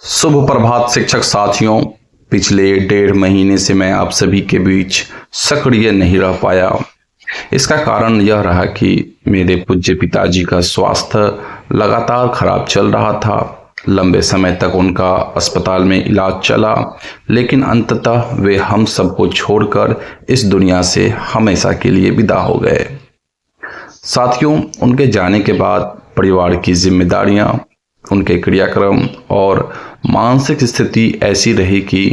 शुभ प्रभात शिक्षक साथियों। पिछले 1.5 महीने से मैं आप सभी के बीच सक्रिय नहीं रह पाया। इसका कारण यह रहा कि मेरे पूज्य पिताजी का स्वास्थ्य लगातार खराब चल रहा था। लंबे समय तक उनका अस्पताल में इलाज चला, लेकिन अंततः वे हम सबको छोड़कर इस दुनिया से हमेशा के लिए विदा हो गए। साथियों, उनके जाने के बाद परिवार की जिम्मेदारियां, उनके क्रियाक्रम और मानसिक स्थिति ऐसी रही कि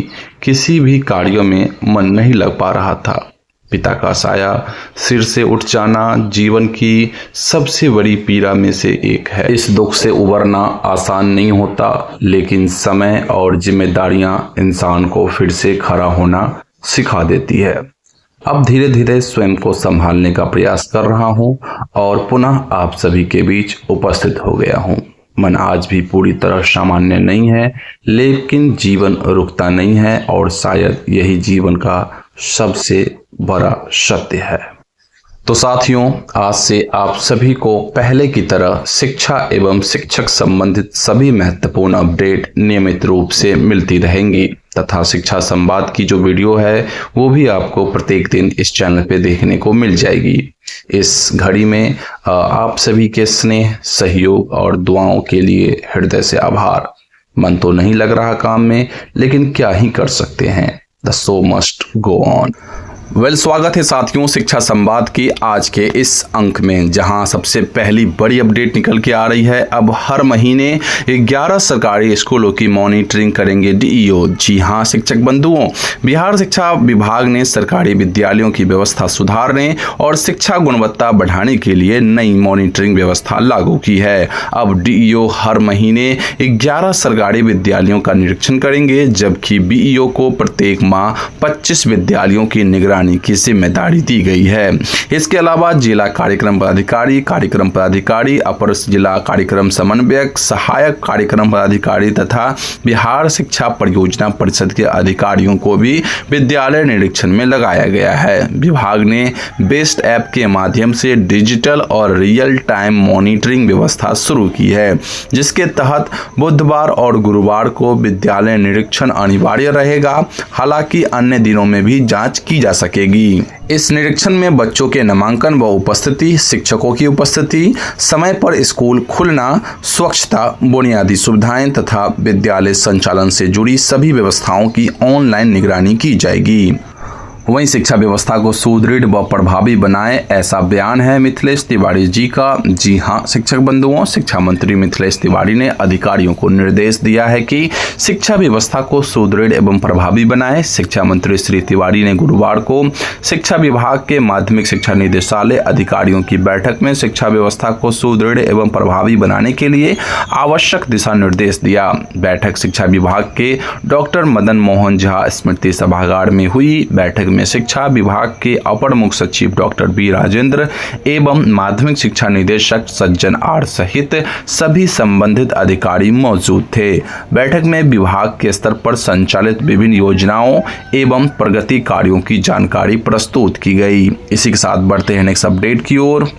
किसी भी कार्य में मन नहीं लग पा रहा था। पिता का साया सिर से उठ जाना जीवन की सबसे बड़ी पीड़ा में से एक है। इस दुख से उबरना आसान नहीं होता, लेकिन समय और जिम्मेदारियां इंसान को फिर से खड़ा होना सिखा देती है। अब धीरे धीरे स्वयं को संभालने का प्रयास कर रहा हूं और पुनः आप सभी के बीच उपस्थित हो गया हूं। मन आज भी पूरी तरह सामान्य नहीं है, लेकिन जीवन रुकता नहीं है और शायद यही जीवन का सबसे बड़ा सत्य है। तो साथियों, आज से आप सभी को पहले की तरह शिक्षा एवं शिक्षक संबंधित सभी महत्वपूर्ण अपडेट नियमित रूप से मिलती रहेंगी तथा शिक्षा संवाद की जो वीडियो है वो भी आपको प्रत्येक दिन इस चैनल पे देखने को मिल जाएगी। इस घड़ी में आप सभी के स्नेह, सहयोग और दुआओं के लिए हृदय से आभार। मन तो नहीं लग रहा काम में, लेकिन क्या ही कर सकते हैं। The show must go on. स्वागत है साथियों शिक्षा संवाद की आज के इस अंक में, जहां सबसे पहली बड़ी अपडेट निकल के आ रही है। अब हर महीने 11 सरकारी स्कूलों की मॉनिटरिंग करेंगे डीईओ। जी हां शिक्षक बंधुओं, बिहार शिक्षा विभाग ने सरकारी विद्यालयों की व्यवस्था सुधारने और शिक्षा गुणवत्ता बढ़ाने के लिए नई मॉनिटरिंग व्यवस्था लागू की है। अब डीईओ हर महीने 11 सरकारी विद्यालयों का निरीक्षण करेंगे, जबकि बीईओ को प्रत्येक माह 25 विद्यालयों की निगरानी की जिम्मेदारी दी गई है। इसके अलावा जिला कार्यक्रम पदाधिकारी, अपर जिला कार्यक्रम समन्वयक, सहायक कार्यक्रम पदाधिकारी तथा बिहार शिक्षा परियोजना परिषद के अधिकारियों को भी विद्यालय निरीक्षण में लगाया गया है। विभाग ने बेस्ट ऐप के माध्यम से डिजिटल और रियल टाइम मॉनिटरिंग व्यवस्था शुरू की है, जिसके तहत बुधवार और गुरुवार को विद्यालय निरीक्षण अनिवार्य रहेगा। हालांकि अन्य दिनों में भी जांच की जा सकेगी। इस निरीक्षण में बच्चों के नामांकन व उपस्थिति, शिक्षकों की उपस्थिति, समय पर स्कूल खुलना, स्वच्छता, बुनियादी सुविधाएं तथा विद्यालय संचालन से जुड़ी सभी व्यवस्थाओं की ऑनलाइन निगरानी की जाएगी। वहीं शिक्षा व्यवस्था को सुदृढ़ व प्रभावी बनाए, ऐसा बयान है मिथिलेश तिवारी जी का। जी हां शिक्षक बंधुओं, शिक्षा मंत्री मिथिलेश तिवारी ने अधिकारियों को निर्देश दिया है कि शिक्षा व्यवस्था को सुदृढ़ एवं प्रभावी बनाए। शिक्षा मंत्री श्री तिवारी ने गुरुवार को शिक्षा विभाग के माध्यमिक शिक्षा निदेशालय अधिकारियों की बैठक में शिक्षा व्यवस्था को सुदृढ़ एवं प्रभावी बनाने के लिए आवश्यक दिशा निर्देश दिया। बैठक शिक्षा विभाग के डॉक्टर मदन मोहन झा स्मृति सभागार में हुई। बैठक में शिक्षा विभाग के अपर मुख्य सचिव डॉक्टर बी राजेंद्र एवं माध्यमिक शिक्षा निदेशक सज्जन आर सहित सभी संबंधित अधिकारी मौजूद थे। बैठक में विभाग के स्तर पर संचालित विभिन्न योजनाओं एवं प्रगति कार्यों की जानकारी प्रस्तुत की गई। इसी के साथ बढ़ते हैं नेक्स्ट अपडेट की ओर।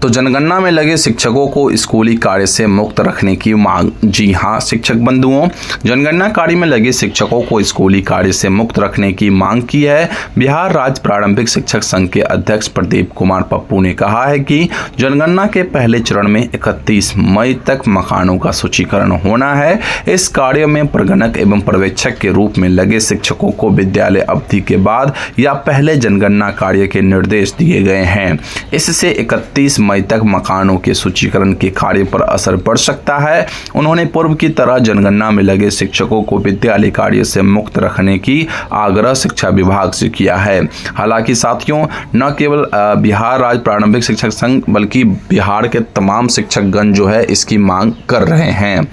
तो जनगणना में लगे शिक्षकों को स्कूली कार्य से मुक्त रखने की मांग। जी हां शिक्षक बंधुओं, जनगणना कार्य में लगे शिक्षकों को स्कूली कार्य से मुक्त रखने की मांग की है। बिहार राज्य प्रारंभिक शिक्षक संघ के अध्यक्ष प्रदीप कुमार पप्पू ने कहा है कि जनगणना के पहले चरण में 31 मई तक मकानों का सूचीकरण होना है। इस कार्य में प्रगणक एवं पर्यवेक्षक के रूप में लगे शिक्षकों को विद्यालय अवधि के बाद या पहले जनगणना कार्य के निर्देश दिए गए हैं। इससे 31 मई तक मकानों के सूचीकरण के कार्य पर असर पड़ सकता है। उन्होंने पूर्व की तरह जनगणना में लगे शिक्षकों को विद्यालय कार्य से मुक्त रखने की आग्रह शिक्षा विभाग से किया है। हालांकि साथियों, न केवल बिहार राज्य प्रारंभिक शिक्षक संघ बल्कि बिहार के तमाम शिक्षकगण जो है इसकी मांग कर रहे हैं।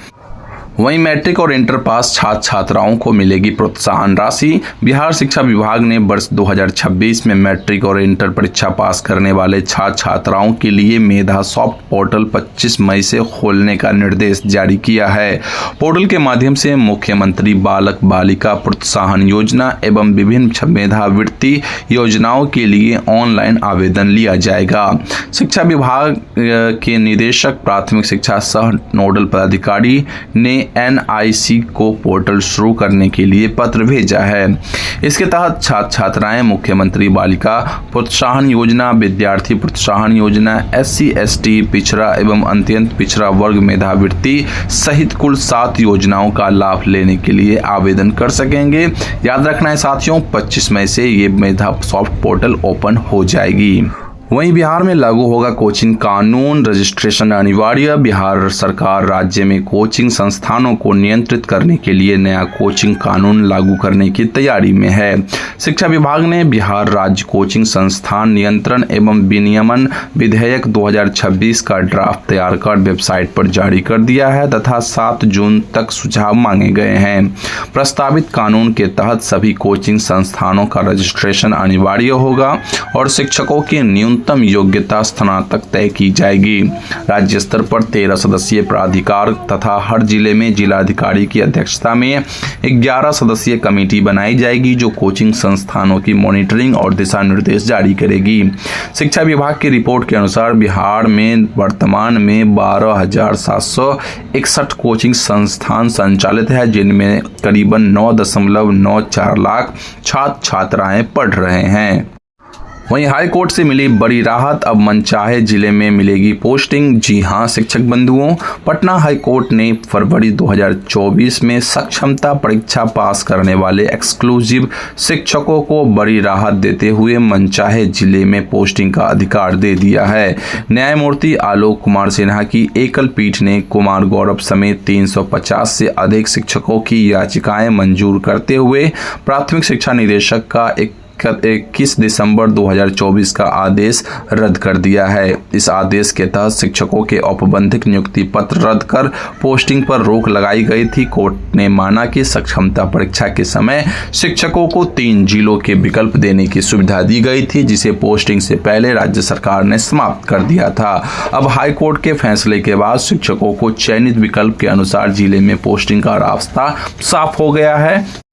वहीं मैट्रिक और इंटर पास छात्र छात्राओं को मिलेगी प्रोत्साहन राशि। बिहार शिक्षा विभाग ने वर्ष 2026 में मैट्रिक और इंटर परीक्षा पास करने वाले छात्र छात्राओं के लिए मेधा सॉफ्ट पोर्टल 25 मई से खोलने का निर्देश जारी किया है। पोर्टल के माध्यम से मुख्यमंत्री बालक बालिका प्रोत्साहन योजना एवं विभिन्न मेधावृत्ति योजनाओं के लिए ऑनलाइन आवेदन लिया जाएगा। शिक्षा विभाग के निदेशक प्राथमिक शिक्षा सह नोडल पदाधिकारी ने NIC को पोर्टल शुरू करने के लिए पत्र भेजा है। इसके तहत छात्र छात्राएं मुख्यमंत्री बालिका प्रोत्साहन योजना, विद्यार्थी प्रोत्साहन योजना, SC ST पिछड़ा एवं अत्यंत पिछड़ा वर्ग मेधावृत्ति सहित कुल 7 योजनाओं का लाभ लेने के लिए आवेदन कर सकेंगे। याद रखना है साथियों, 25 मई से ये मेधा सॉफ्ट पोर्टल ओपन हो जाएगी। वहीं बिहार में लागू होगा कोचिंग कानून, रजिस्ट्रेशन अनिवार्य। बिहार सरकार राज्य में कोचिंग संस्थानों को नियंत्रित करने के लिए नया कोचिंग कानून लागू करने की तैयारी में है। शिक्षा विभाग ने बिहार राज्य कोचिंग संस्थान नियंत्रण एवं विनियमन विधेयक 2026 का ड्राफ्ट तैयार कर वेबसाइट पर जारी कर दिया है तथा 7 जून तक सुझाव मांगे गए हैं। प्रस्तावित कानून के तहत सभी कोचिंग संस्थानों का रजिस्ट्रेशन अनिवार्य होगा और शिक्षकों की न्यूनतम योग्यता स्नातक तय की जाएगी। राज्य स्तर पर 13 सदस्यीय प्राधिकार तथा हर जिले में जिलाधिकारी की अध्यक्षता में 11 सदस्यीय कमेटी बनाई जाएगी जो कोचिंग संस्थानों की मॉनिटरिंग और दिशा निर्देश जारी करेगी। शिक्षा विभाग की रिपोर्ट के अनुसार बिहार में वर्तमान में 12,761 कोचिंग संस्थान संचालित है, जिनमें करीबन 9.94 लाख छात्र छात्राएं पढ़ रहे हैं। वहीं हाई कोर्ट से मिली बड़ी राहत, अब मनचाहे जिले में मिलेगी पोस्टिंग। जी हां शिक्षक बंधुओं, पटना हाई कोर्ट ने फरवरी 2024 में सक्षमता परीक्षा पास करने वाले एक्सक्लूसिव शिक्षकों को बड़ी राहत देते हुए मनचाहे जिले में पोस्टिंग का अधिकार दे दिया है। न्यायमूर्ति आलोक कुमार सिन्हा की एकल पीठ ने कुमार गौरव समेत 350 से अधिक शिक्षकों की याचिकाएं मंजूर करते हुए प्राथमिक शिक्षा निदेशक का 21 दिसंबर 2024 का आदेश रद्द कर दिया है। इस आदेश के तहत शिक्षकों के औपबंधिक नियुक्ति पत्र रद्द कर पोस्टिंग पर रोक लगाई गई थी। कोर्ट ने माना कि सक्षमता परीक्षा के समय शिक्षकों को 3 जिलों के विकल्प देने की सुविधा दी गई थी, जिसे पोस्टिंग से पहले राज्य सरकार ने समाप्त कर दिया था। अब हाई कोर्ट के फैसले के बाद शिक्षकों को चयनित विकल्प के अनुसार जिले में पोस्टिंग का रास्ता साफ हो गया है।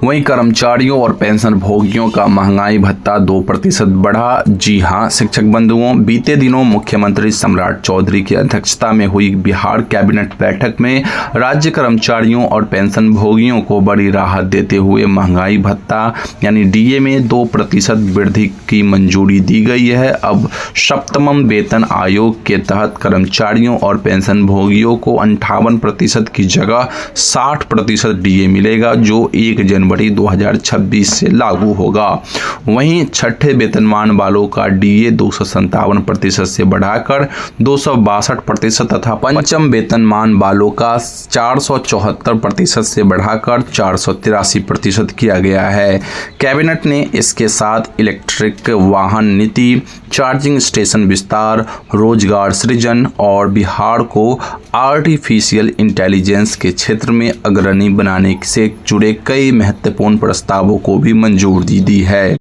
वहीं कर्मचारियों और पेंशन भोगियों का महंगाई भत्ता 2% बढ़ा। जी हां शिक्षक बंधुओं, बीते दिनों मुख्यमंत्री सम्राट चौधरी की अध्यक्षता में हुई बिहार कैबिनेट बैठक में राज्य कर्मचारियों और पेंशन भोगियों को बड़ी राहत देते हुए महंगाई भत्ता यानी DA में 2% वृद्धि की मंजूरी दी गई है। अब सप्तम वेतन आयोग के तहत कर्मचारियों और पेंशन भोगियों को 58% की जगह 60% DA मिलेगा, जो 1 जनवरी 2026 से लागू होगा। वहीं छठे वेतनमान वालों का DA 257% से बढ़ाकर 262% तथा पंचम वेतनमान वालों का 474% से बढ़ाकर 483% किया गया है। कैबिनेट ने इसके साथ इलेक्ट्रिक वाहन नीति, चार्जिंग स्टेशन विस्तार, रोजगार सृजन और बिहार को आर्टिफिशियल इंटेलिजेंस के क्षेत्र में अग्रणी बनाने से जुड़े कई महत्वपूर्ण प्रस्तावों को भी मंजूरी दी है।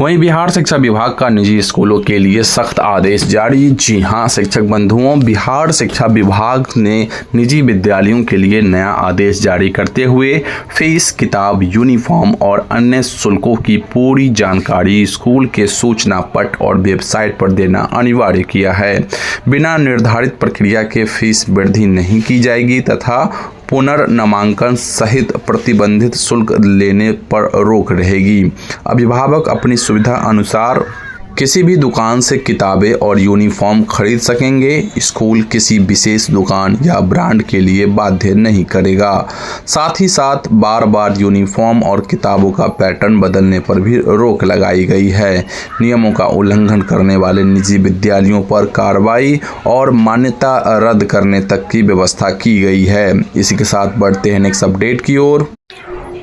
वहीं बिहार शिक्षा विभाग का निजी स्कूलों के लिए सख्त आदेश जारी। जी हां शिक्षक बंधुओं, बिहार शिक्षा विभाग ने निजी विद्यालयों के लिए नया आदेश जारी करते हुए फीस, किताब, यूनिफॉर्म और अन्य शुल्कों की पूरी जानकारी स्कूल के सूचना पट और वेबसाइट पर देना अनिवार्य किया है। बिना निर्धारित प्रक्रिया के फीस वृद्धि नहीं की जाएगी तथा पुनर्नामांकन सहित प्रतिबंधित शुल्क लेने पर रोक रहेगी। अभिभावक अपनी सुविधा अनुसार किसी भी दुकान से किताबें और यूनिफॉर्म खरीद सकेंगे। स्कूल किसी विशेष दुकान या ब्रांड के लिए बाध्य नहीं करेगा। साथ ही साथ बार बार यूनिफॉर्म और किताबों का पैटर्न बदलने पर भी रोक लगाई गई है। नियमों का उल्लंघन करने वाले निजी विद्यालयों पर कार्रवाई और मान्यता रद्द करने तक की व्यवस्था की गई है। इसी के साथ बढ़ते हैं नेक्स्ट अपडेट की ओर।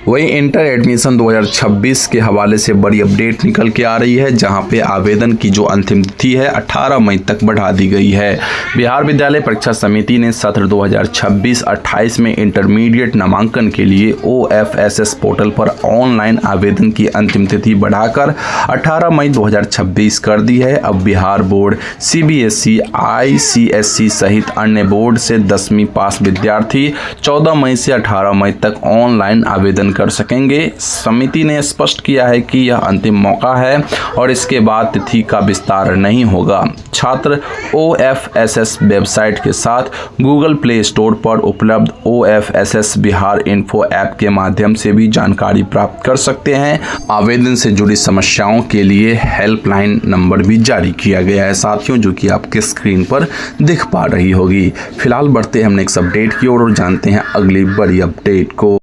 वहीं इंटर एडमिशन 2026 के हवाले से बड़ी अपडेट निकल के आ रही है, जहां पे आवेदन की जो अंतिम तिथि है 18 मई तक बढ़ा दी गई है। बिहार विद्यालय परीक्षा समिति ने सत्र 2026-28 में इंटरमीडिएट नामांकन के लिए OFSS पोर्टल पर ऑनलाइन आवेदन की अंतिम तिथि बढ़ाकर 18 मई 2026 कर दी है। अब बिहार बोर्ड, CBSE, ICSE सहित अन्य बोर्ड से 10वीं पास विद्यार्थी 14 मई से 18 मई तक ऑनलाइन आवेदन कर सकेंगे। समिति ने स्पष्ट किया है कि यह अंतिम मौका है और इसके बाद तिथि का विस्तार नहीं होगा। छात्र OFSS वेबसाइट के साथ गूगल प्ले स्टोर पर उपलब्ध OFSS बिहार इन्फो ऐप के माध्यम से भी जानकारी प्राप्त कर सकते हैं। आवेदन से जुड़ी समस्याओं के लिए हेल्पलाइन नंबर भी जारी किया गया है साथियों, जो कि आपके स्क्रीन पर दिख पा रही होगी। फिलहाल बढ़ते हैं हम नेक्स्ट अपडेट की ओर और जानते हैं अगली बड़ी अपडेट को।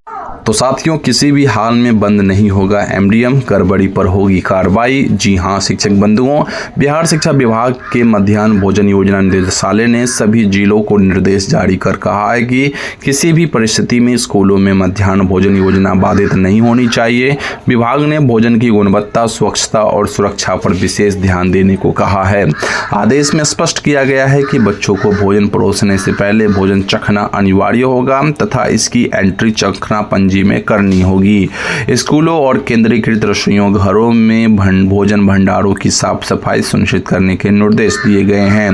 तो साथियों, किसी भी हाल में बंद नहीं होगा MDM, गड़बड़ी पर होगी कार्रवाई। जी हां शिक्षक बंधुओं, बिहार शिक्षा विभाग के मध्याह्न भोजन योजना निदेशालय ने सभी जिलों को निर्देश जारी कर कहा है कि किसी भी परिस्थिति में स्कूलों में मध्याह्न भोजन योजना बाधित नहीं होनी चाहिए। विभाग ने भोजन की गुणवत्ता, स्वच्छता और सुरक्षा पर विशेष ध्यान देने को कहा है। आदेश में स्पष्ट किया गया है कि बच्चों को भोजन परोसने से पहले भोजन चखना अनिवार्य होगा तथा इसकी एंट्री चखना पंजी में करनी होगी। स्कूलों और केंद्रीकृत रसोइयों घरों में भोजन भंडारों की साफ सफाई सुनिश्चित करने के निर्देश दिए गए हैं।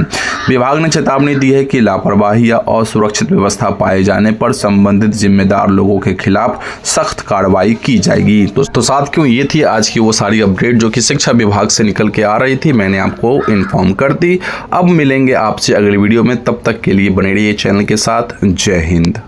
विभाग ने चेतावनी दी है कि लापरवाही या असुरक्षित व्यवस्था पाए जाने पर संबंधित जिम्मेदार लोगों के खिलाफ सख्त कार्रवाई की जाएगी। तो साथियों, ये थी आज की वो सारी अपडेट जो कि शिक्षा विभाग से निकल के आ रही थी, मैंने आपको इन्फॉर्म कर दी। अब मिलेंगे आपसे अगली वीडियो में, तब तक के लिए बने रहिए चैनल के साथ। जय हिंद।